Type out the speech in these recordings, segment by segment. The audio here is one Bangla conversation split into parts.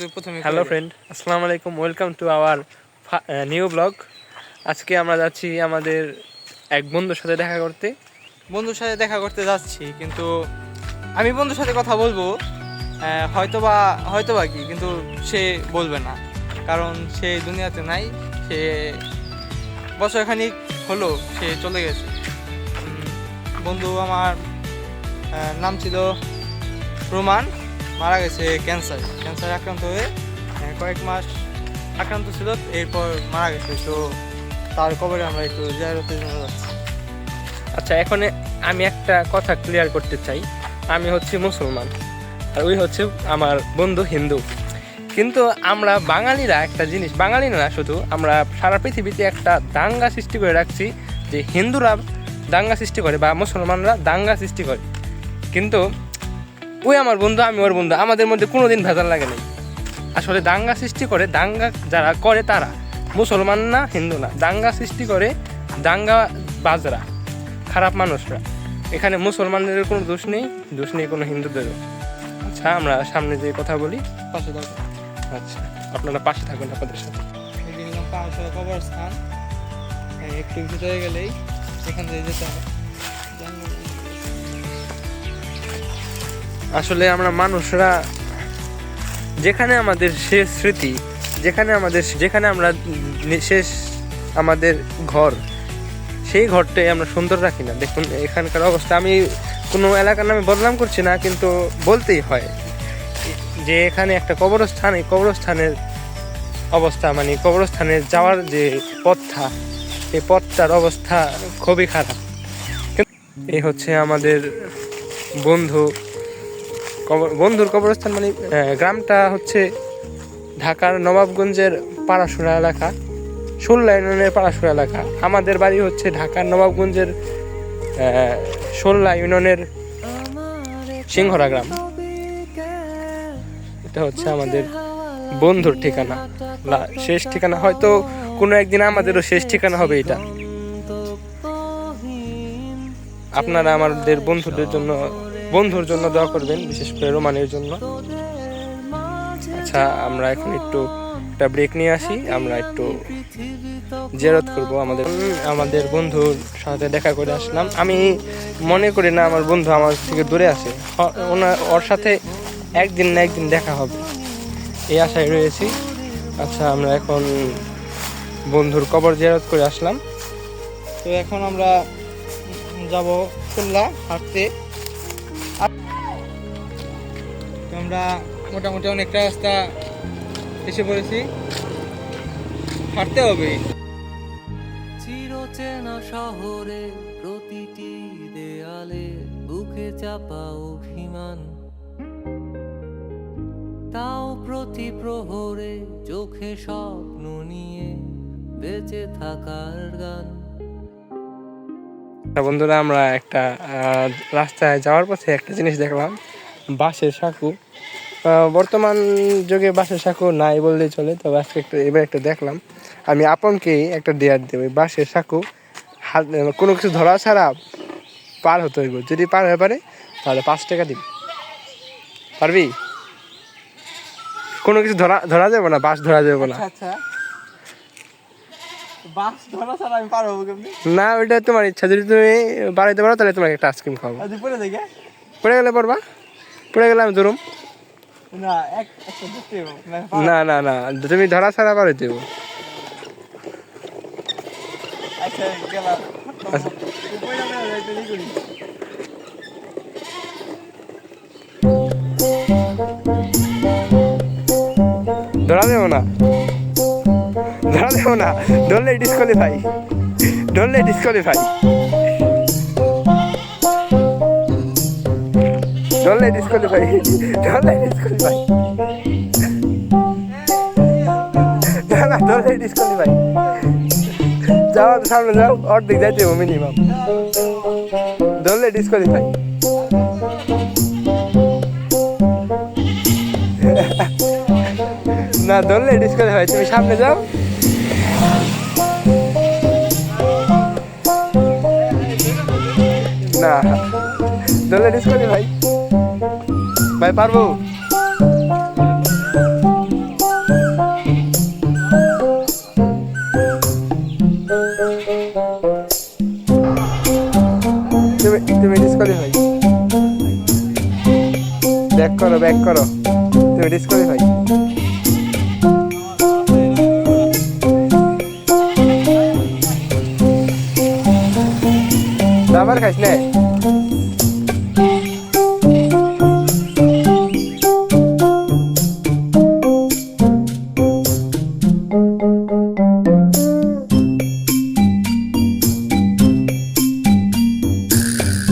হ্যালো ফ্রেন্ড, আসসালামু আলাইকুম। Welcome to our new blog. আজকে আমরা যাচ্ছি আমাদের এক বন্ধুর সাথে দেখা করতে যাচ্ছি, কিন্তু আমি বন্ধুর সাথে কথা বলবো হয়তোবা কি, কিন্তু সে বলবে না, কারণ সে দুনিয়াতে নাই। সে বছরখানিক হলো সে চলে গেছে। বন্ধু আমার নাম ছিল রোমান, মারা গেছে ক্যান্সার আক্রান্ত হয়ে কয়েক মাস আক্রান্ত ছিল, এরপর মারা গেছে। তো তার কবরে আমরা একটু জিয়ারতের জন্য যাচ্ছি। আচ্ছা, এখন আমি একটা কথা ক্লিয়ার করতে চাই। আমি হচ্ছি মুসলমান আর ওই হচ্ছে আমার বন্ধু হিন্দু। কিন্তু আমরা বাঙালিরা একটা জিনিস, বাঙালি না শুধু, আমরা সারা পৃথিবীতে একটা দাঙ্গা সৃষ্টি করে রাখছি যে হিন্দুরা দাঙ্গা সৃষ্টি করে বা মুসলমানরা দাঙ্গা সৃষ্টি করে। কিন্তু ওই আমার বন্ধু, আমি ওর বন্ধু, আমাদের মধ্যে কোনোদিন ভেজাল লাগে নাই। আসলে দাঙ্গা সৃষ্টি করে, দাঙ্গা যারা করে তারা মুসলমান না, হিন্দু না, দাঙ্গা সৃষ্টি করে দাঙ্গা বাজরা, খারাপ মানুষরা। এখানে মুসলমানদের কোনো দোষ নেই কোনো হিন্দুদেরও। আচ্ছা, আমরা সামনে যে কথা বলি, পাশে থাকো। আচ্ছা, আপনারা পাশে থাকুন আপনাদের সাথে। কবরস্থান একটু ভিতরে গেলেই এখান থেকে যেতে হবে। আসলে আমরা মানুষরা যেখানে আমাদের শেষ স্মৃতি, যেখানে আমরা শেষ আমাদের ঘর, সেই ঘরটাই আমরা সুন্দর রাখি না। দেখুন এখানকার অবস্থা। আমি কোনো এলাকার নামে বদনাম করছি না, কিন্তু বলতেই হয় যে এখানে একটা কবরস্থান, এই কবরস্থানের অবস্থা, মানে কবরস্থানে যাওয়ার যে পথটা, এই পথটার অবস্থা খুবই খারাপ। এই হচ্ছে আমাদের বন্ধুর কবরস্থান। মানে গ্রামটা হচ্ছে ঢাকার নবাবগঞ্জের পাড়াসুরা এলাকা, 16 ইউনিয়নের পাড়াসুরা এলাকা। আমাদের বাড়ি হচ্ছে ঢাকার নবাবগঞ্জের 16 ইউনিয়নের সিংহরা গ্রাম। এটা হচ্ছে আমাদের বন্ধুর ঠিকানা, শেষ ঠিকানা। হয়তো কোনো একদিন আমাদেরও শেষ ঠিকানা হবে এটা। আপনারা আমাদের বন্ধুর জন্য দোয়া করবেন, বিশেষ করে রোমানের জন্য। আচ্ছা, আমরা এখন একটু একটা ব্রেক নিয়ে আসি, আমরা একটু জিয়ারত করব। আমাদের বন্ধুর সাথে দেখা করে আসলাম। আমি মনে করি না আমার বন্ধু আমার থেকে দূরে আছে, ওর সাথে একদিন না একদিন দেখা হবে, এই আশায় রয়েছি। আচ্ছা, আমরা এখন বন্ধুর কবর জিয়ারত করে আসলাম। তো এখন আমরা যাব খুলনা হাঁটতে। আমরা মোটামুটি অনেকটা রাস্তা এসে পড়েছি, হাঁটতে হবে। চিরচেনা শহরে প্রতিটি দেয়ালে বুকে চাপা অভিমান, তাও প্রতি প্রহরে চোখে স্বপ্ন নিয়ে বেঁচে থাকার গান। বন্ধুরা, আমরা একটা রাস্তায় যাওয়ার পথে একটা জিনিস দেখলাম, বাঁশের সাঁকো। বর্তমান যুগে বাঁশের সাঁকো নাই বললেই চলে, তবে আজকে এবার একটা দেখলাম। আমি আপনকেই একটা দেয়ার দেব, বাঁশের সাঁকো কোনো কিছু ধরা ছাড়া পার হতে হইব। যদি পার হয়ে পারে তাহলে 5 টাকা দিবি। পারবি? কোনো কিছু ধরা যাবে না, বাঁশ ধরা যাবে না। আচ্ছা, বাস ধরা ছাড়া আমি পারবো কেমনি? না, ওইটা তোমার ইচ্ছা। যদি তুমি বাড়াইতে পারো তাহলে তোমাকে একটা আইসক্রিম খাওয়াবো। পড়ে গেলে পড়বা, পড়ে গেলে আমি ধরুম। না না না, তুমি ধরা ছাড়া পারে দেবো। ধরা দেবো না, ধরলে ডিসকোয়ালিফাই, ডিসকোয়ালিফাই যাও, সামনে যাও, অর্ধেক যাইতে হবে মিনিমাম। ধরলে ডিসকোয়ালিফাই। না, ধরলে ডিসকোয়ালিফাই। তুমি সামনে যাও। না, ধরলে ডিসকোয়ালিফাই। ভাই পারবো? আবার খাইস না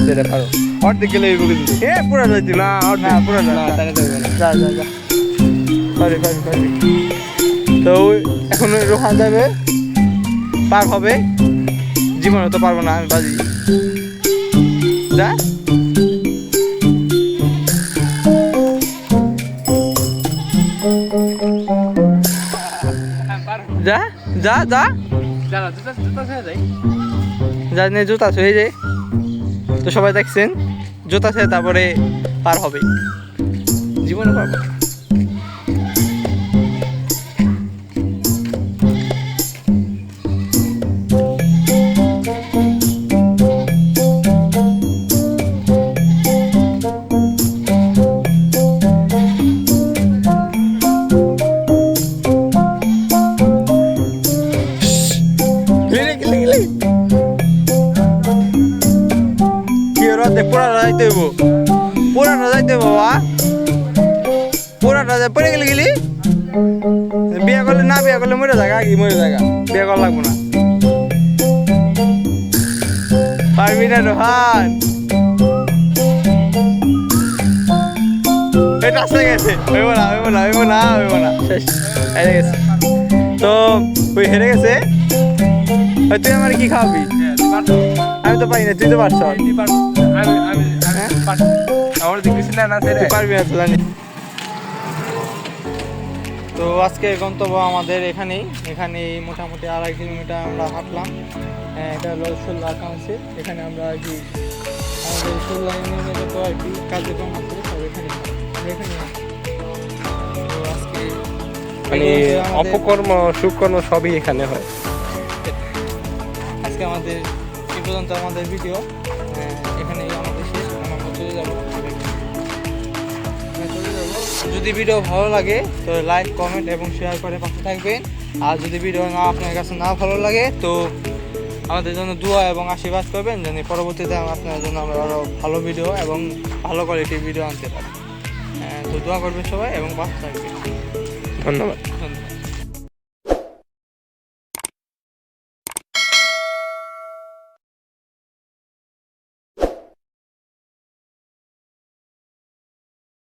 সেটা পারো অর্ধেক গেলে এই বলে দিতে এ পুরা যাইতে না না পুরা না না তাহলে দেবে না যা যা যা পারি তো এখন রোহা যাবে পার হবে জীবনে তো পারবো না আমি বাজি যা যা যা যা দাঁড়া জুতা জুতা ছেড়ে যাই যা নিয়ে জুতা হয়ে যায় তো সবাই দেখছেন জুতা ছেড়ে তারপরে পার হবে জীবনে পারবো না। কি রাতে পুরাটা যাইতে হইব পুরাটা যাইতে বাবা পুরাটা যাই পড়ে গেলে গেলি বিয়ে করলে না বিয়ে করলে মরে থাকা আগে মরে থাকা বিয়ে করা লাগবো না পারবি না রোহান এটা আসতে গেছে হইব না হইব না হইব না হইব না শেষ হেরে গেছে তো ওই হেরে গেছে ওই তুই আমার কি খাওয়াবি আমি তো পারি না তুই তো পারছ আমার দেখতেছি না না ছেড়ে তুই পারবি না তো জানি তো আজকে গন্তব্য আমাদের এখানেই মোটামুটি 2.5 কিলোমিটার আমরা হাঁটলাম এটা হলো সোল্লা কাউন্সিল এখানে আমরা আর কি আমাদের সোল্লা ইউনিয়নে যত আর কি কার্যক্রম আছে সব এখানে আমরা এখানে তো আজকে মানে অপকর্ম সুকর্ম সবই এখানে হয় আজকে আমাদের এই পর্যন্ত আমাদের ভিডিও এখানেই আমাদের শেষ এখন আমরা চলে যাবো যদি ভিডিও ভালো লাগে তো লাইক কমেন্ট এবং শেয়ার করে পাশে থাকবেন আর যদি ভিডিও না আপনার কাছে না ভালো লাগে তো আমাদের জন্য দোয়া এবং আশীর্বাদ করবেন যেন পরবর্তীতে আপনার জন্য আমরা আরও ভালো ভিডিও এবং ভালো কোয়ালিটির ভিডিও আনতে পারি তো দোয়া করবেন সবাই এবং পাশে থাকবেন ধন্যবাদ